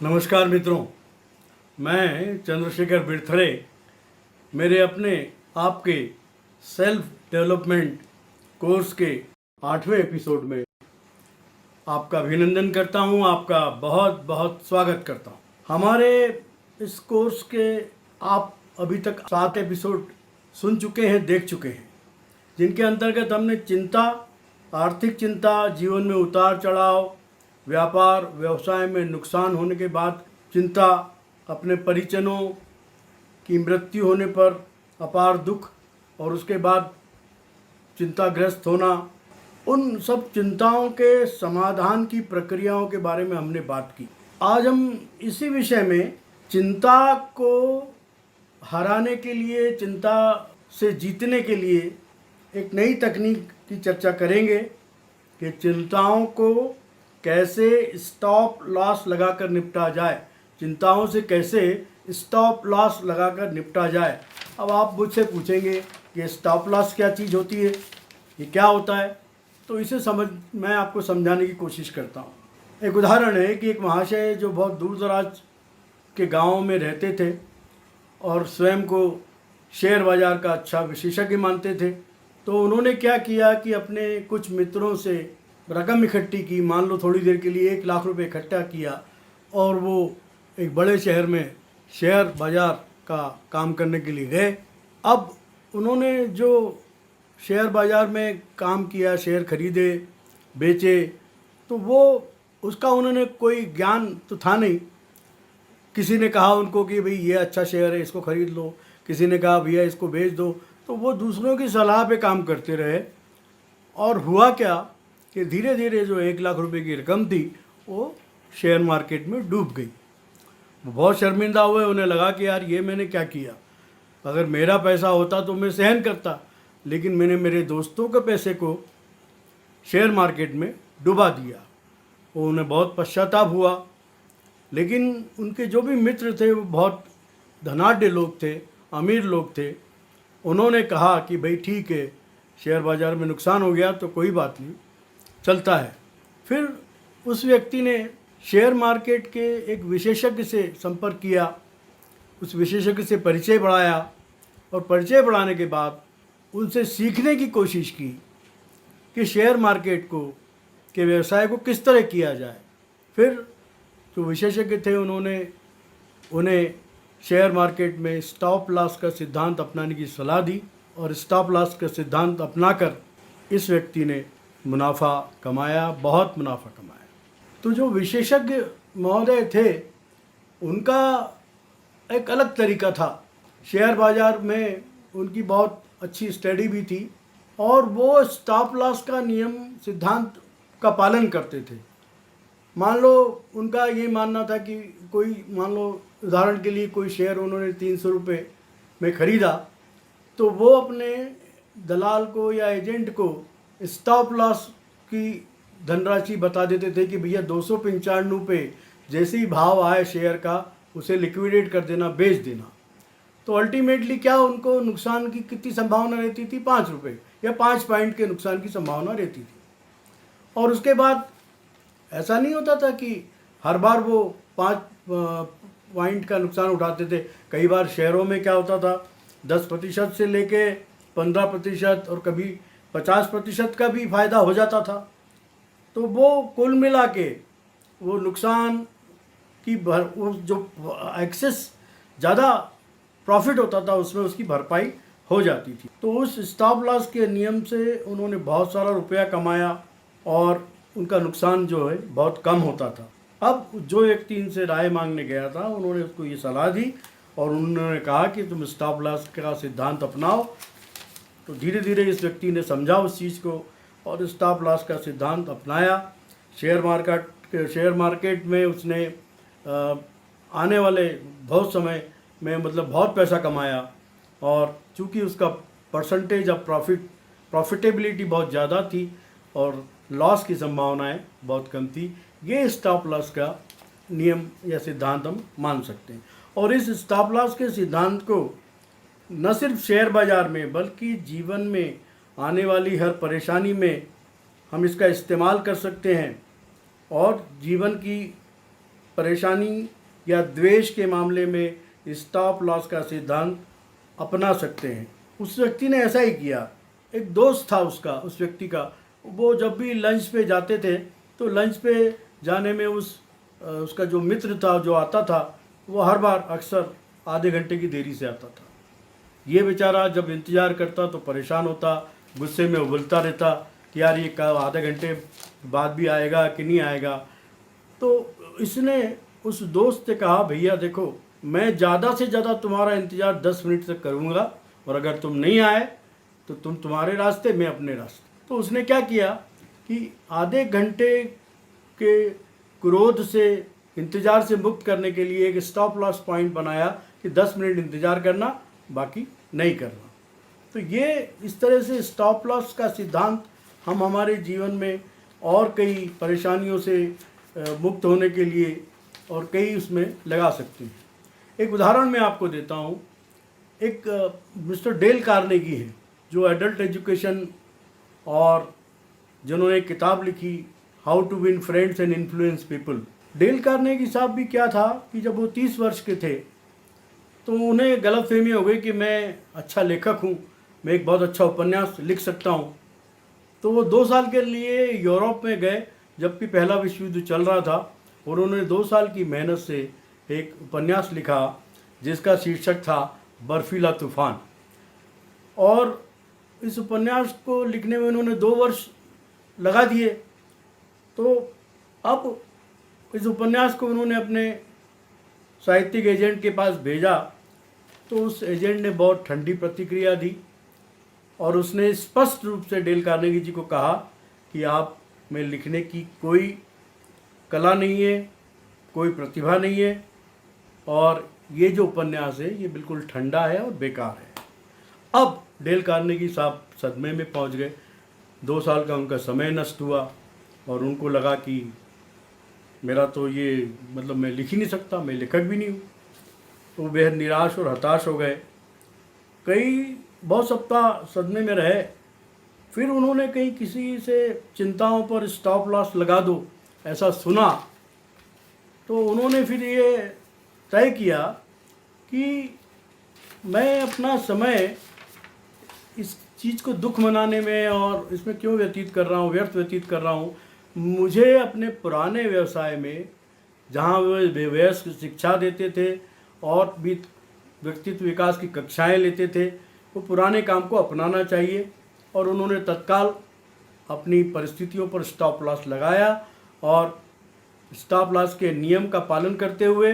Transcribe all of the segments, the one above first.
नमस्कार मित्रों, मैं चंद्रशेखर बिरथरे मेरे अपने आपके सेल्फ डेवलपमेंट कोर्स के 8वें एपिसोड में आपका अभिनंदन करता हूं, आपका बहुत बहुत स्वागत करता हूं। हमारे इस कोर्स के आप अभी तक 7 एपिसोड सुन चुके हैं, देख चुके हैं, जिनके अंतर्गत हमने चिंता, आर्थिक चिंता, जीवन में उतार चढ़ाव, व्यापार व्यवसाय में नुकसान होने के बाद चिंता, अपने परिजनों की मृत्यु होने पर अपार दुख और उसके बाद चिंताग्रस्त होना, उन सब चिंताओं के समाधान की प्रक्रियाओं के बारे में हमने बात की। आज हम इसी विषय में चिंता को हराने के लिए, चिंता से जीतने के लिए एक नई तकनीक की चर्चा करेंगे कि चिंताओं को कैसे स्टॉप लॉस लगाकर निपटा जाए, चिंताओं से कैसे स्टॉप लॉस लगाकर निपटा जाए। अब आप मुझसे पूछेंगे कि स्टॉप लॉस क्या चीज़ होती है, ये क्या होता है, तो इसे मैं आपको समझाने की कोशिश करता हूँ। एक उदाहरण है कि एक महाशय जो बहुत दूर दराज के गाँव में रहते थे और स्वयं को शेयर बाज़ार का अच्छा विशेषज्ञ मानते थे, तो उन्होंने क्या किया कि अपने कुछ मित्रों से रकम इकट्ठी की। मान लो थोड़ी देर के लिए 1 लाख रुपए इकट्ठा किया और वो एक बड़े शहर में शेयर बाज़ार का काम करने के लिए गए। अब उन्होंने जो शेयर बाज़ार में काम किया, शेयर खरीदे बेचे, तो वो उसका उन्होंने कोई ज्ञान तो था नहीं। किसी ने कहा उनको कि भाई ये अच्छा शेयर है, इसको ख़रीद लो, किसी ने कहा भैया इसको बेच दो, तो वो दूसरों की सलाह पे काम करते रहे। और हुआ क्या कि धीरे धीरे जो 1 लाख रुपए की रकम थी वो शेयर मार्केट में डूब गई। वो बहुत शर्मिंदा हुए, उन्हें लगा कि यार ये मैंने क्या किया, अगर मेरा पैसा होता तो मैं सहन करता, लेकिन मैंने मेरे दोस्तों के पैसे को शेयर मार्केट में डुबा दिया। वो उन्हें बहुत पश्चाताप हुआ। लेकिन उनके जो भी मित्र थे वो बहुत धनाढ्य लोग थे, अमीर लोग थे। उन्होंने कहा कि भाई ठीक है, शेयर बाज़ार में नुकसान हो गया तो कोई बात नहीं, चलता है। फिर उस व्यक्ति ने शेयर मार्केट के एक विशेषज्ञ से संपर्क किया, उस विशेषज्ञ से परिचय बढ़ाया और परिचय बढ़ाने के बाद उनसे सीखने की कोशिश की कि शेयर मार्केट के व्यवसाय को किस तरह किया जाए। फिर जो विशेषज्ञ थे उन्होंने उन्हें शेयर मार्केट में स्टॉप लॉस का सिद्धांत अपनाने की सलाह दी और स्टॉप लॉस का सिद्धांत अपनाकर इस व्यक्ति ने मुनाफा कमाया, बहुत मुनाफा कमाया। तो जो विशेषज्ञ महोदय थे उनका एक अलग तरीका था। शेयर बाज़ार में उनकी बहुत अच्छी स्टडी भी थी और वो स्टॉप लॉस का नियम सिद्धांत का पालन करते थे। मान लो उनका ये मानना था कि कोई, मान लो उदाहरण के लिए कोई शेयर उन्होंने 300 रुपये में ख़रीदा, तो वो अपने दलाल को या एजेंट को स्टॉप लॉस की धनराशि बता देते थे कि भैया 295 पे जैसे ही भाव आए शेयर का उसे लिक्विडेट कर देना, बेच देना। तो अल्टीमेटली क्या उनको नुकसान की कितनी संभावना रहती थी? 5 रुपये या 5 पॉइंट के नुकसान की संभावना रहती थी। और उसके बाद ऐसा नहीं होता था कि हर बार वो 5 पॉइंट का नुकसान उठाते थे। कई बार शेयरों में क्या होता था, 10% से लेके 15% और कभी 50% का भी फायदा हो जाता था। तो वो कुल मिला के वो नुकसान की वो जो एक्सेस ज़्यादा प्रॉफिट होता था उसमें उसकी भरपाई हो जाती थी। तो उस स्टॉप लॉस के नियम से उन्होंने बहुत सारा रुपया कमाया और उनका नुकसान जो है बहुत कम होता था। अब जो व्यक्ति इनसे राय मांगने गया था उन्होंने उसको ये सलाह दी और उन्होंने कहा कि तुम स्टॉप लॉस का सिद्धांत अपनाओ। तो धीरे धीरे इस व्यक्ति ने समझा उस चीज़ को और स्टॉप लॉस का सिद्धांत अपनाया। शेयर मार्केट में उसने आने वाले बहुत समय में मतलब बहुत पैसा कमाया और चूँकि उसका परसेंटेज ऑफ प्रॉफिटेबिलिटी बहुत ज़्यादा थी और लॉस की संभावनाएं बहुत कम थी। ये स्टॉप लॉस का नियम या सिद्धांत हम मान सकते हैं। और इस स्टॉप लॉस के सिद्धांत को न सिर्फ शेयर बाज़ार में बल्कि जीवन में आने वाली हर परेशानी में हम इसका इस्तेमाल कर सकते हैं और जीवन की परेशानी या द्वेष के मामले में स्टॉप लॉस का सिद्धांत अपना सकते हैं। उस व्यक्ति ने ऐसा ही किया। एक दोस्त था उसका, उस व्यक्ति का, वो जब भी लंच पे जाते थे तो लंच पे जाने में उसका जो मित्र था जो आता था वो हर बार अक्सर आधे घंटे की देरी से आता था। ये बेचारा जब इंतज़ार करता तो परेशान होता, गुस्से में उबलता रहता कि यार ये आधे घंटे बाद भी आएगा कि नहीं आएगा। तो इसने उस दोस्त से कहा, भैया देखो, मैं ज़्यादा से ज़्यादा तुम्हारा इंतज़ार 10 मिनट तक करूँगा और अगर तुम नहीं आए तो तुम तुम्हारे रास्ते, मैं अपने रास्ते। तो उसने क्या किया कि आधे घंटे के क्रोध से, इंतज़ार से मुक्त करने के लिए एक स्टॉप लॉस पॉइंट बनाया कि 10 मिनट इंतज़ार करना, बाकी नहीं करना। तो ये इस तरह से स्टॉप लॉस का सिद्धांत हम हमारे जीवन में और कई परेशानियों से मुक्त होने के लिए और कई उसमें लगा सकते हैं। एक उदाहरण मैं आपको देता हूँ। एक मिस्टर डेल कार्नेगी है जो एडल्ट एजुकेशन और जिन्होंने एक किताब लिखी how to win friends and influence people. Dale Carnegie साहब भी क्या था कि जब वो 30 वर्ष के थे तो उन्हें गलतफहमी हो गई कि मैं अच्छा लेखक हूँ, मैं एक बहुत अच्छा उपन्यास लिख सकता हूँ। तो वो 2 साल के लिए यूरोप में गए जबकि पहला विश्व युद्ध चल रहा था और उन्होंने 2 साल की मेहनत से एक उपन्यास लिखा जिसका शीर्षक था बर्फीला तूफान। और इस उपन्यास को लिखने में उन्होंने 2 वर्ष लगा दिए। तो अब इस उपन्यास को उन्होंने अपने साहित्यिक एजेंट के पास भेजा तो उस एजेंट ने बहुत ठंडी प्रतिक्रिया दी और उसने स्पष्ट रूप से डेल कार्नेगी जी को कहा कि आप में लिखने की कोई कला नहीं है, कोई प्रतिभा नहीं है और ये जो उपन्यास है ये बिल्कुल ठंडा है और बेकार है। अब डेल कार्नेगी साहब सदमे में पहुंच गए। 2 साल का उनका समय नष्ट हुआ और उनको लगा कि मेरा तो ये मतलब मैं लिख ही नहीं सकता, मैं लेखक भी नहीं हूँ। तो बेहद निराश और हताश हो गए। बहुत सप्ताह सदमे में रहे। फिर उन्होंने कहीं किसी से चिंताओं पर स्टॉप लॉस लगा दो ऐसा सुना तो उन्होंने फिर ये तय किया कि मैं अपना समय इस चीज़ को दुख मनाने में और इसमें क्यों व्यतीत कर रहा हूँ, व्यर्थ व्यतीत कर रहा हूँ। मुझे अपने पुराने व्यवसाय में जहाँ वे वयस्क शिक्षा देते थे और भी व्यक्तित्व विकास की कक्षाएं लेते थे, वो पुराने काम को अपनाना चाहिए। और उन्होंने तत्काल अपनी परिस्थितियों पर स्टॉप लॉस लगाया और स्टॉप लॉस के नियम का पालन करते हुए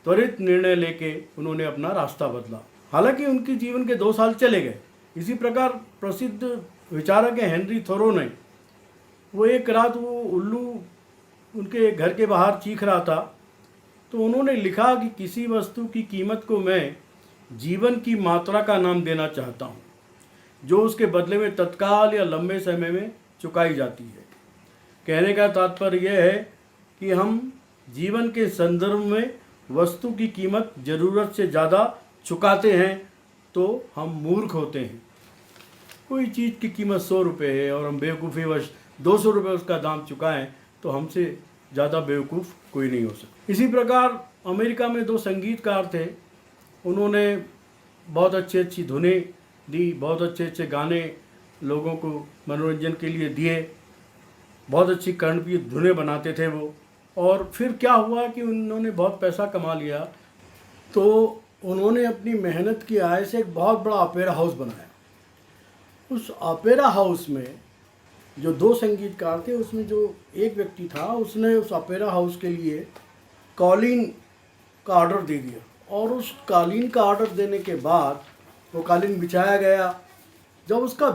त्वरित निर्णय लेके उन्होंने अपना रास्ता बदला। हालांकि उनके जीवन के 2 साल चले गए। इसी प्रकार प्रसिद्ध विचारक है हेनरी थोरो ने, वो एक रात वो उल्लू उनके घर के बाहर चीख रहा था तो उन्होंने लिखा कि किसी वस्तु की कीमत को मैं जीवन की मात्रा का नाम देना चाहता हूँ जो उसके बदले में तत्काल या लंबे समय में चुकाई जाती है। कहने का तात्पर्य यह है कि हम जीवन के संदर्भ में वस्तु की कीमत ज़रूरत से ज़्यादा चुकाते हैं तो हम मूर्ख होते हैं। कोई चीज़ की कीमत 100 रुपये है और हम बेवकूफ़ीवश 200 रुपये उसका दाम चुकाएं तो हमसे ज़्यादा बेवकूफ़ कोई नहीं हो सकता। इसी प्रकार अमेरिका में 2 संगीतकार थे। उन्होंने बहुत अच्छी धुनें दी, बहुत अच्छे गाने लोगों को मनोरंजन के लिए दिए, बहुत अच्छी कर्णप्रिय धुनें बनाते थे वो। और फिर क्या हुआ कि उन्होंने बहुत पैसा कमा लिया तो उन्होंने अपनी मेहनत की आय से एक बहुत बड़ा ऑपेरा हाउस बनाया। उस ऑपेरा हाउस में जो 2 संगीतकार थे उसमें जो एक व्यक्ति था उसने उस ऑपेरा हाउस के लिए कालीन का ऑर्डर दे दिया और उस कालीन का ऑर्डर देने के बाद वो कालीन बिछाया गया। जब उसका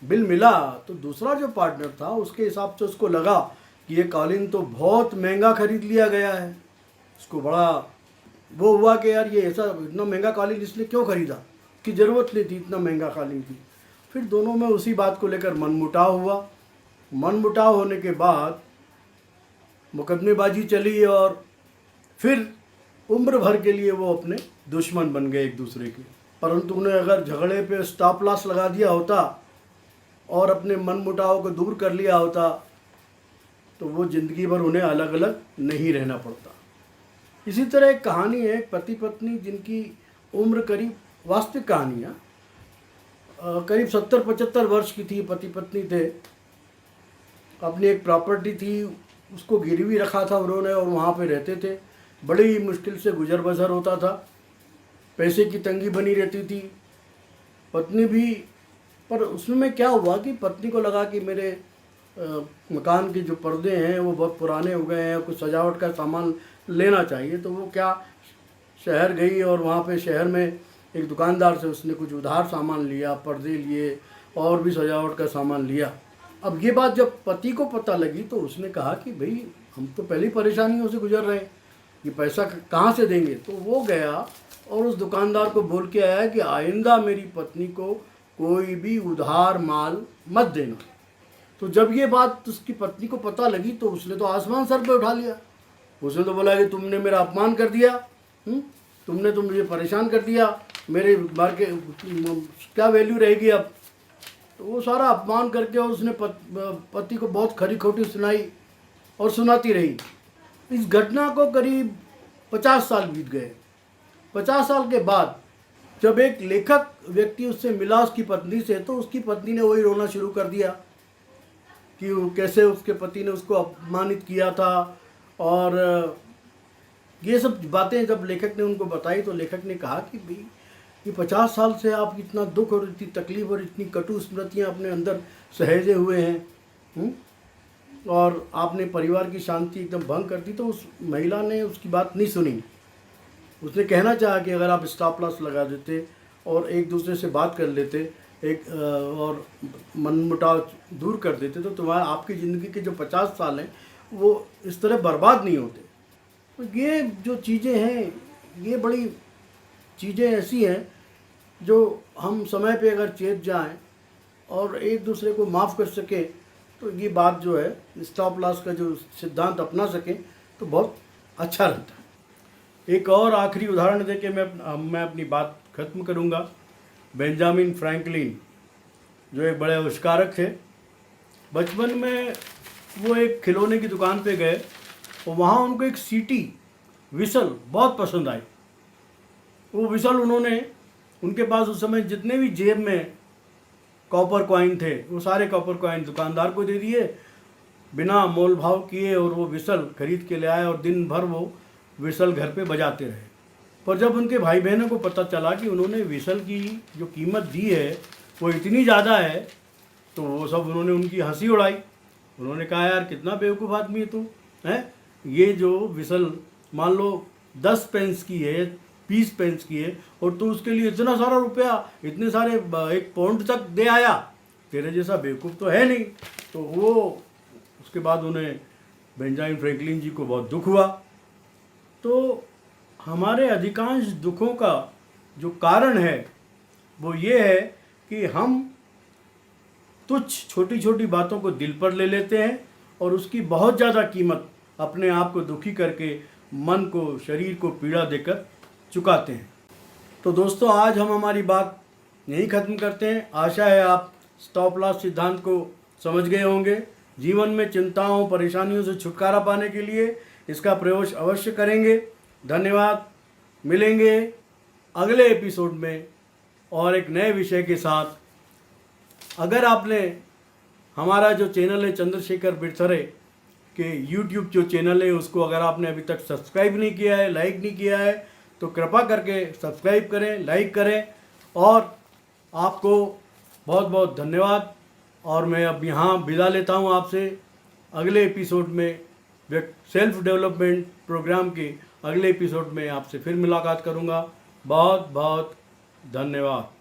बिल मिला तो दूसरा जो पार्टनर था उसके हिसाब से उसको लगा कि ये कालीन तो बहुत महंगा खरीद लिया गया है। उसको बड़ा वो हुआ कि यार ये ऐसा इतना महंगा कालीन इसलिए क्यों खरीदा, कि ज़रूरत नहीं थी इतना महंगा कालीन की। फिर दोनों में उसी बात को लेकर मनमुटाव हुआ। मनमुटाव होने के बाद मुकदमेबाजी चली और फिर उम्र भर के लिए वो अपने दुश्मन बन गए एक दूसरे के। परंतु उन्हें अगर झगड़े पे स्टॉप लॉस लगा दिया होता और अपने मनमुटाव को दूर कर लिया होता तो वो ज़िंदगी भर उन्हें अलग अलग नहीं रहना पड़ता। इसी तरह एक कहानी है, पति पत्नी जिनकी उम्र करीब, वास्तविक कहानी है, करीब 70-75 वर्ष की थी। पति पत्नी थे, अपनी एक प्रॉपर्टी थी, उसको गिरवी रखा था उन्होंने और वहाँ पे रहते थे। बड़ी मुश्किल से गुजर बसर होता था, पैसे की तंगी बनी रहती थी। पत्नी भी, पर उसमें क्या हुआ कि पत्नी को लगा कि मेरे मकान के जो पर्दे हैं वो बहुत पुराने हो गए हैं, कुछ सजावट का सामान लेना चाहिए। तो वो क्या, शहर गई और वहाँ पे शहर में एक दुकानदार से उसने कुछ उधार सामान लिया, पर्दे लिए और भी सजावट का सामान लिया। अब ये बात जब पति को पता लगी तो उसने कहा कि भाई हम तो पहली परेशानियों से गुजर रहे हैं, ये पैसा कहाँ से देंगे। तो वो गया और उस दुकानदार को बोल के आया कि आइंदा मेरी पत्नी को कोई भी उधार माल मत देना। तो जब ये बात उसकी पत्नी को पता लगी तो उसने तो आसमान सर पे उठा लिया। उसने तो बोला कि तुमने मेरा अपमान कर दिया, तुमने तो मुझे परेशान कर दिया, मेरे मार्केट क्या वैल्यू रहेगी अब। तो वो सारा अपमान करके और उसने पति को बहुत खरी खोटी सुनाई और सुनाती रही। इस घटना को करीब 50 साल बीत गए। 50 साल के बाद जब एक लेखक व्यक्ति उससे मिला, उसकी पत्नी से, तो उसकी पत्नी ने वही रोना शुरू कर दिया कि कैसे उसके पति ने उसको अपमानित किया था। और ये सब बातें जब लेखक ने उनको बताई तो लेखक ने कहा कि भाई ये 50 साल से आप इतना दुख और इतनी तकलीफ और इतनी कटु स्मृतियाँ अपने अंदर सहेजे हुए हैं, और आपने परिवार की शांति एकदम भंग कर दी। तो उस महिला ने उसकी बात नहीं सुनी। उसने कहना चाहा कि अगर आप स्टॉप लॉस लगा देते और एक दूसरे से बात कर लेते, और मनमुटाव दूर कर देते, तो तुम्हारा आपकी ज़िंदगी के जो 50 साल हैं वो इस तरह बर्बाद नहीं होते। तो ये जो चीज़ें हैं, ये बड़ी चीज़ें ऐसी हैं जो हम समय पे अगर चेत जाएं और एक दूसरे को माफ़ कर सकें, तो ये बात जो है, स्टॉप लॉस का जो सिद्धांत अपना सकें तो बहुत अच्छा रहता है। एक और आखिरी उदाहरण देके मैं अपनी बात ख़त्म करूँगा। बेंजामिन फ्रैंकलिन जो एक बड़े आविष्कारक थे, बचपन में वो एक खिलौने की दुकान पे गए और वहाँ उनको एक सीटी विसल बहुत पसंद आई। वो विसल उनके पास उस समय जितने भी जेब में कॉपर कॉइन थे वो सारे कॉपर कॉइन दुकानदार को दे दिए बिना मोल भाव किए, और वो विसल खरीद के ले आए और दिन भर वो विसल घर पे बजाते रहे। पर जब उनके भाई बहनों को पता चला कि उन्होंने विसल की जो कीमत दी है वो इतनी ज़्यादा है, तो वो सब उन्होंने उनकी हंसी उड़ाई। उन्होंने कहा यार कितना बेवकूफ़ आदमी है तू, है, ये जो विसल मान लो 10 पेंस की है, 20 पेंस की है, और तू उसके लिए इतना सारा रुपया, इतने सारे 1 पाउंड तक दे आया, तेरे जैसा बेवकूफ़ तो है नहीं। तो वो उसके बाद उन्हें बेंजामिन फ्रैंकलिन जी को बहुत दुख हुआ। तो हमारे अधिकांश दुखों का जो कारण है वो ये है कि हम तुच्छ छोटी छोटी बातों को दिल पर ले लेते हैं और उसकी बहुत ज़्यादा कीमत अपने आप को दुखी करके मन को, शरीर को पीड़ा देकर चुकाते हैं। तो दोस्तों, आज हम हमारी बात यहीं ख़त्म करते हैं। आशा है आप स्टॉप लॉस सिद्धांत को समझ गए होंगे। जीवन में चिंताओं, परेशानियों से छुटकारा पाने के लिए इसका प्रयोग अवश्य करेंगे। धन्यवाद। मिलेंगे अगले एपिसोड में और एक नए विषय के साथ। अगर आपने हमारा जो चैनल है चंद्रशेखर बिरथरे के यूट्यूब जो चैनल है उसको अगर आपने अभी तक सब्सक्राइब नहीं किया है, लाइक नहीं किया है, तो कृपा करके सब्सक्राइब करें, लाइक करें। और आपको बहुत बहुत धन्यवाद। और मैं अब यहाँ विदा लेता हूँ आपसे। अगले एपिसोड में सेल्फ डेवलपमेंट प्रोग्राम के अगले एपिसोड में आपसे फिर मुलाकात करूँगा। बहुत बहुत धन्यवाद।